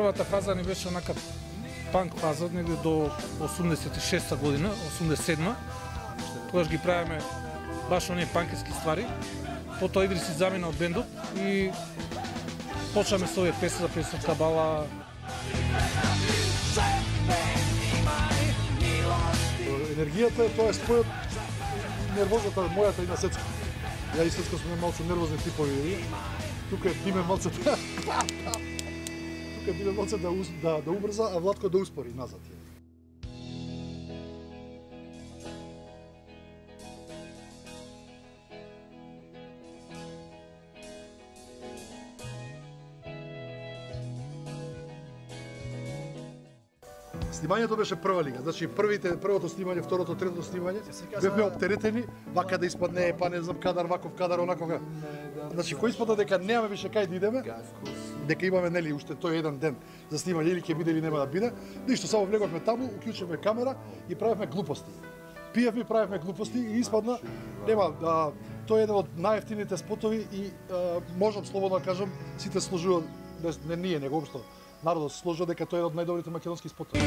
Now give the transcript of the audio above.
првата фаза не беше онака панк фаза, негде до 86-та година, 87-та. Тогаш ги правиме баш оние панкерски ствари. Потоа Идрис си замина од бендот и почнаме со овие песни за песен Кабала. Енергијата е тоа е спојот нервозата мојата и на Сецко. Ја и Сецко сме малку нервозни типови. Тука е Диме малце тука Диме малце да убрза, а Владко да успори назад. Снимањето беше прва лига, значи првото снимање, второто, третото снимање, бевме оптеретени, вака да испадне, па не знам кадар, ваков кадар, онаков. Значи, кој испада дека немаме више кај да идеме, дека имаме, нели, уште тој еден ден за снимање, или ќе биде или нема да биде, ништо, само влеговме таму, уклучивме камера и правевме глупости. Пиевме, правевме глупости и испадна, нема, тој е еден од најевтините спотови и можам слободно да кажам, сите сложуваат, не ние, него општо, народот сложува дека тој е од најдобрите македонски спотови.